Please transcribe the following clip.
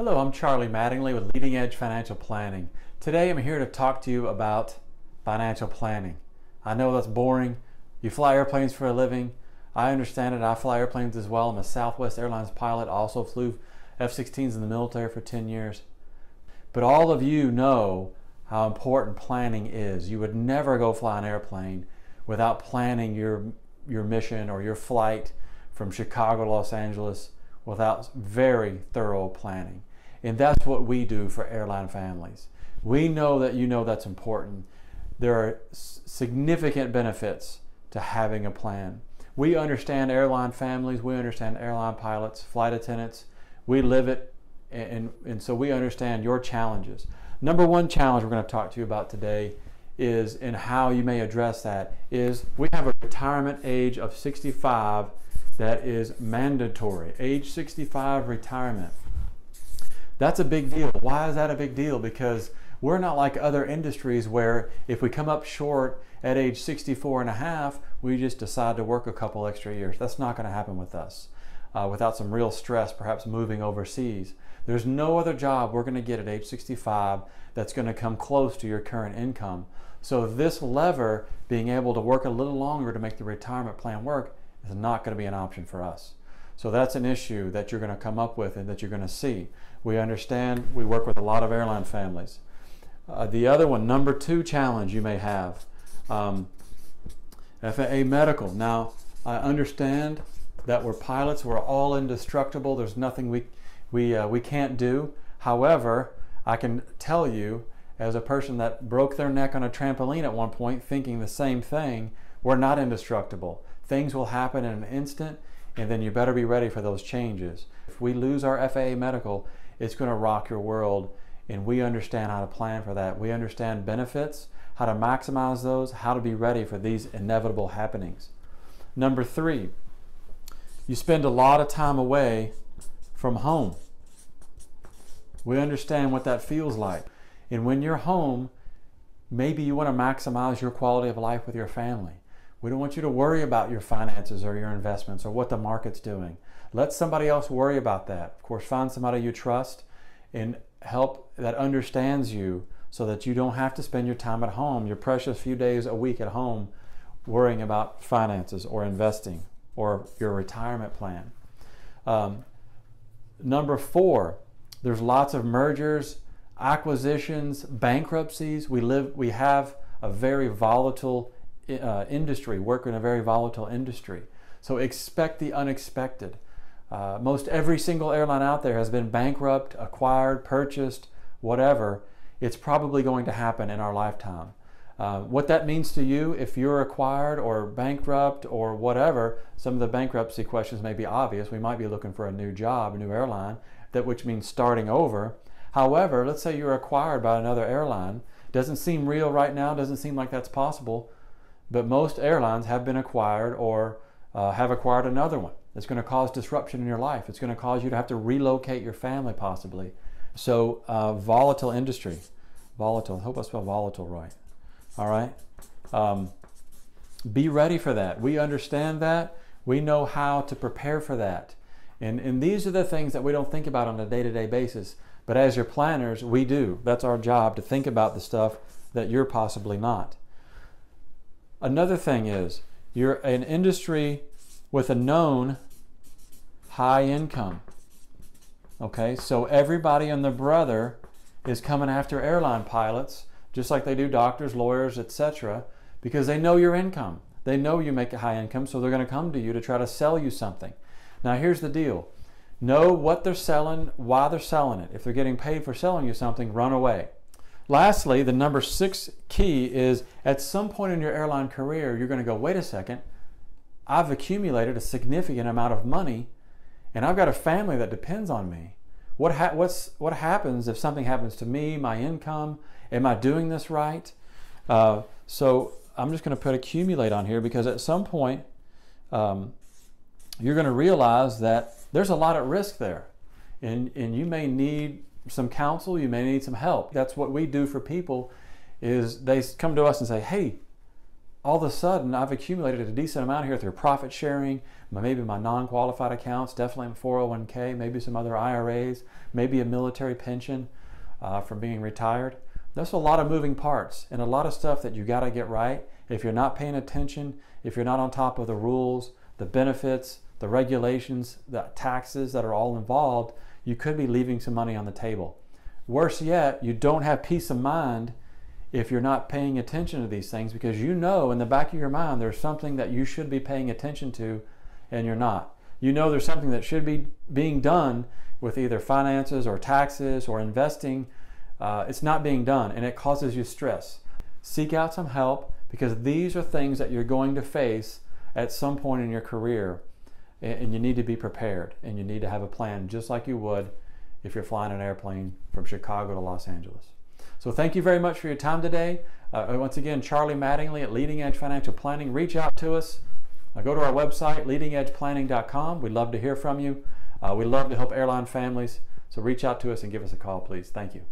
Hello, I'm Charlie Mattingly with Leading Edge Financial Planning. Today I'm here to talk to you about financial planning. I know that's boring. You fly airplanes for a living. I understand it. I fly airplanes as well. I'm a Southwest Airlines pilot. I also flew F-16s in the military for 10 years. But all of you know how important planning is. You would never go fly an airplane without planning your mission or your flight from Chicago to Los Angeles without very thorough planning. And that's what we do for airline families. We know that you know that's important. There are significant benefits to having a plan. We understand airline families, we understand airline pilots, flight attendants. We live it, and so we understand your challenges. Number one challenge we're going to talk to you about today is, and how you may address that, is we have a retirement age of 65 that is mandatory. Age 65 retirement. That's a big deal. Why is that a big deal? Because we're not like other industries where if we come up short at age 64 and a half, we just decide to work a couple extra years. That's not going to happen with us without some real stress, perhaps moving overseas. There's no other job we're going to get at age 65 that's going to come close to your current income. So this lever, being able to work a little longer to make the retirement plan work, is not going to be an option for us. So that's an issue that you're going to come up with and that you're going to see. We understand, we work with a lot of airline families. The other one, number two challenge you may have, FAA medical. Now, I understand that we're pilots, we're all indestructible, there's nothing we can't do. However, I can tell you, as a person that broke their neck on a trampoline at one point thinking the same thing, we're not indestructible. Things will happen in an instant, and then you better be ready for those changes. If we lose our FAA medical, it's going to rock your world, and we understand how to plan for that. We understand benefits, how to maximize those, how to be ready for these inevitable happenings. Number three, you spend a lot of time away from home. We understand what that feels like. And when you're home, maybe you want to maximize your quality of life with your family. We don't want you to worry about your finances or your investments or what the market's doing. Let somebody else worry about that. Of course, find somebody you trust and help that understands you so that you don't have to spend your time at home, your precious few days a week at home, worrying about finances or investing or your retirement plan. Number four, there's lots of mergers, acquisitions, bankruptcies. We have a very volatile industry, work in a very volatile industry. So expect the unexpected. Most every single airline out there has been bankrupt, acquired, purchased, whatever. It's probably going to happen in our lifetime. What that means to you, if you're acquired or bankrupt or whatever, some of the bankruptcy questions may be obvious. We might be looking for a new job, a new airline, which means starting over. However, let's say you're acquired by another airline. Doesn't seem real right now, doesn't seem like that's possible, but most airlines have been acquired or have acquired another one. It's going to cause disruption in your life. It's going to cause you to have to relocate your family possibly. So volatile industry. Volatile. I hope I spelled volatile right. All right. Be ready for that. We understand that. We know how to prepare for that. And these are the things that we don't think about on a day-to-day basis. But as your planners, we do. That's our job, to think about the stuff that you're possibly not. Another thing is, you're an industry with a known high income. Okay, so everybody and their brother is coming after airline pilots, just like they do doctors, lawyers, etc., because they know your income. They know you make a high income, so they're going to come to you to try to sell you something. Now here's the deal. Know what they're selling, why they're selling it. If they're getting paid for selling you something, run away. Lastly, the number six key is, at some point in your airline career, you're going to go, wait a second, I've accumulated a significant amount of money and I've got a family that depends on me. What happens if something happens to me, my income? Am I doing this right? So I'm just going to put accumulate on here, because at some point you're going to realize that there's a lot at risk there, and you may need some counsel, you may need some help. That's what we do for people, is they come to us and say, hey, all of a sudden I've accumulated a decent amount here through profit sharing, maybe my non-qualified accounts, definitely in 401k, maybe some other IRAs, maybe a military pension from being retired. There's a lot of moving parts and a lot of stuff that you got to get right. If you're not paying attention, if you're not on top of the rules, the benefits, the regulations, the taxes that are all involved, you could be leaving some money on the table. Worse yet, you don't have peace of mind if you're not paying attention to these things, because you know in the back of your mind there's something that you should be paying attention to and you're not. You know there's something that should be being done with either finances or taxes or investing. It's not being done and it causes you stress. Seek out some help, because these are things that you're going to face at some point in your career, and you need to be prepared and you need to have a plan, just like you would if you're flying an airplane from Chicago to Los Angeles. So thank you very much for your time today. Once again, Charlie Mattingly at Leading Edge Financial Planning. Reach out to us. Go to our website, leadingedgeplanning.com. We'd love to hear from you. We love to help airline families. So reach out to us and give us a call, please. Thank you.